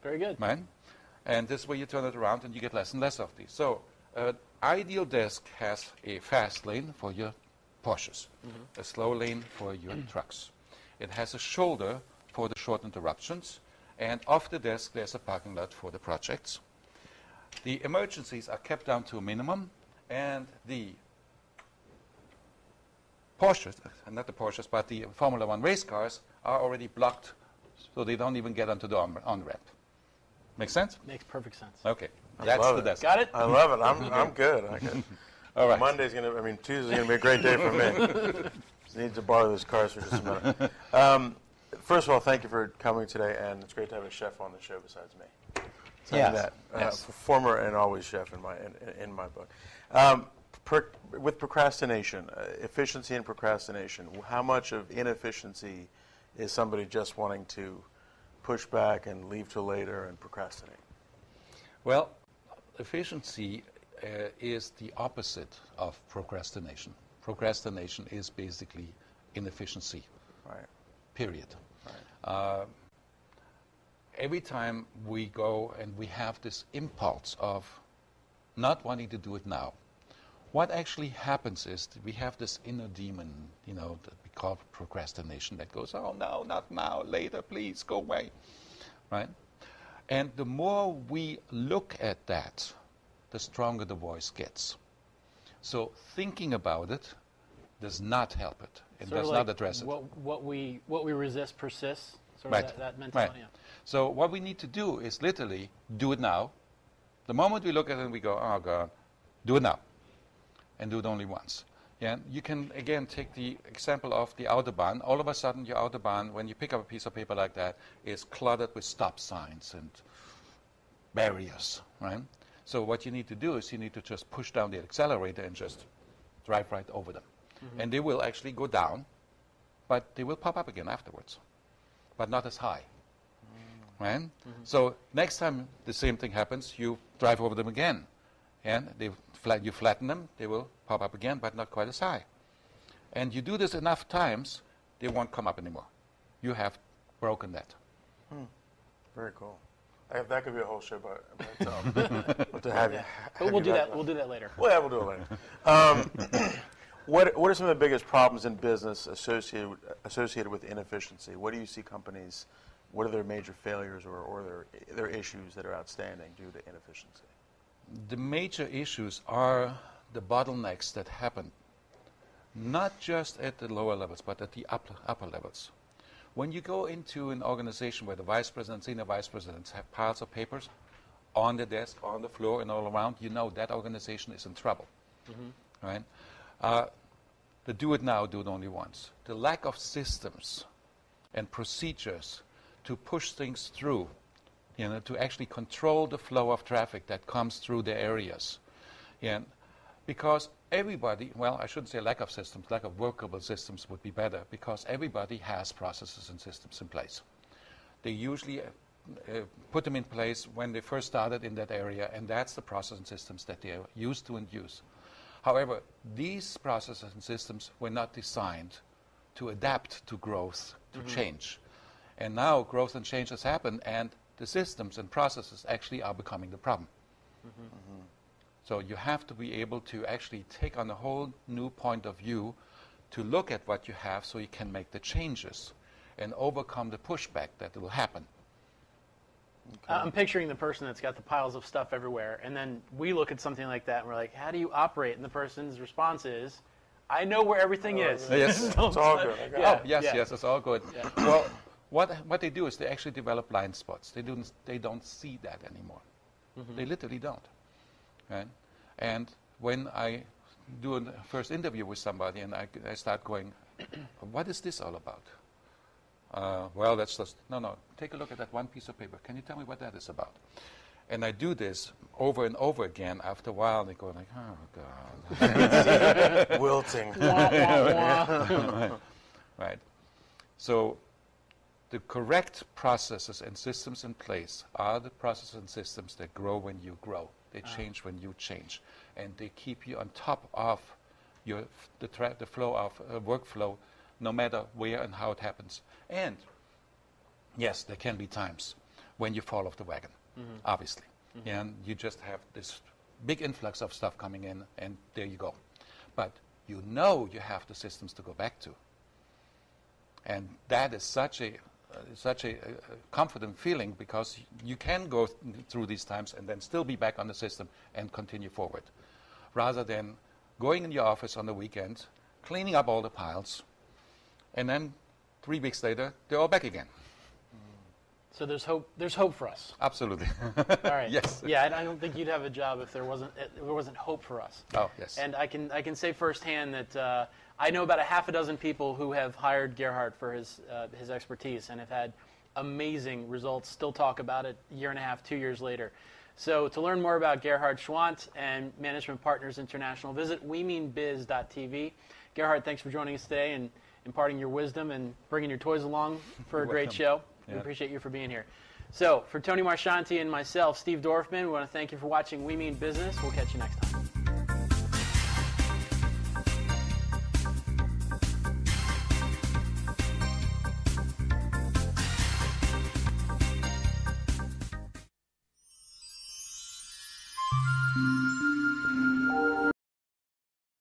Very good. Right? And this way you turn it around and you get less and less of these. So ideal desk has a fast lane for your Porsches, a slow lane for your trucks. It has a shoulder for the short interruptions, and off the desk there's a parking lot for the projects. The emergencies are kept down to a minimum, and the Porsches, not the Porsches, but the Formula One race cars are already blocked, so they don't even get onto the on-ramp. Make sense? Makes perfect sense. Okay, that's the desk. Got it? I love it. I'm good. All right. Tuesday's gonna be a great day for me. Just need to borrow those cars for just a minute. First of all, thank you for coming today, and it's great to have a chef on the show besides me. Yes. Former and always chef in my book. With procrastination, efficiency and procrastination, how much of inefficiency is somebody just wanting to push back and leave till later and procrastinate? Well, efficiency is the opposite of procrastination. Procrastination is basically inefficiency, Right. period. Right. Every time we go and we have this impulse of not wanting to do it now, what actually happens is that we have this inner demon, that we call procrastination, that goes, oh no, not now, later, please, go away, right? And the more we look at that, the stronger the voice gets. So thinking about it does not help it. It Sort of does like not address it. What we resist persists. Sort Right. of that mentality. Right. Yeah. So what we need to do is literally do it now. The moment we look at it and we go, oh God, do it now. And do it only once. Yeah, you can, again, take the example of the Autobahn. All of a sudden, your Autobahn, when you pick up a piece of paper like that, is cluttered with stop signs and barriers, right? So what you need to do is you need to just push down the accelerator and just drive right over them. And they will actually go down, but they will pop up again afterwards, but not as high, right? So next time the same thing happens, you drive over them again, and you flatten them, they will pop up again, but not quite as high. And you do this enough times, they won't come up anymore. You have broken that. Very cool. That could be a whole show by itself. To have you. But we'll do that. We'll do that later. Well, yeah, we'll do it later. What are some of the biggest problems in business associated with inefficiency? What do you see companies? What are their major failures or their issues that are outstanding due to inefficiency? The major issues are the bottlenecks that happen, not just at the lower levels, but at the upper levels. When you go into an organization where the vice presidents, senior vice presidents have piles of papers on the desk, on the floor, and all around, you know that organization is in trouble, right? The do it now, do it only once. The lack of systems and procedures to push things through, to actually control the flow of traffic that comes through the areas. And because everybody, well, I shouldn't say lack of systems, lack of workable systems would be better, because everybody has processes and systems in place. They usually put them in place when they first started in that area, and that's the process and systems that they are used to and use. However, these processes and systems were not designed to adapt to growth, to change. And now growth and change has happened, and the systems and processes actually are becoming the problem. So you have to be able to actually take on a whole new point of view to look at what you have so you can make the changes and overcome the pushback that will happen. I'm picturing the person that's got the piles of stuff everywhere, and then we look at something like that and we're like, how do you operate? And the person's response is, I know where everything is. Yes. It's all good. Oh, yes, it's all good. Yeah. Well, what they do is they actually develop blind spots. They don't see that anymore. They literally don't. Right? And when I do a first interview with somebody and I start going, what is this all about? Well, that's just, no, take a look at that one piece of paper. Can you tell me what that is about? And I do this over and over again. After a while, they go like, oh, God. Wilting. Right. So the correct processes and systems in place are the processes and systems that grow when you grow. They change when you change. And they keep you on top of the flow of workflow, no matter where and how it happens. And yes, there can be times when you fall off the wagon, obviously. And you just have this big influx of stuff coming in, and there you go. But you know you have the systems to go back to. And that is such a comforting feeling, because you can go through these times and then still be back on the system and continue forward, rather than going in your office on the weekend, cleaning up all the piles, and then 3 weeks later, they're all back again. So there's hope. There's hope for us. Absolutely. All right. Yes. Yeah, I don't think you'd have a job if there wasn't hope for us. Oh, yes. And I can say firsthand that I know about a half a dozen people who have hired Gerhard for his expertise and have had amazing results. Still talk about it a year and a half, 2 years later. So to learn more about Gerhard Schwandt and Management Partners International, visit wemeanbiz.tv. Gerhard, thanks for joining us today and imparting your wisdom and bringing your toys along for a great show. We appreciate you for being here. So for Toni Marchionte and myself, Steve Dorfman, we want to thank you for watching We Mean Business. We'll catch you next time.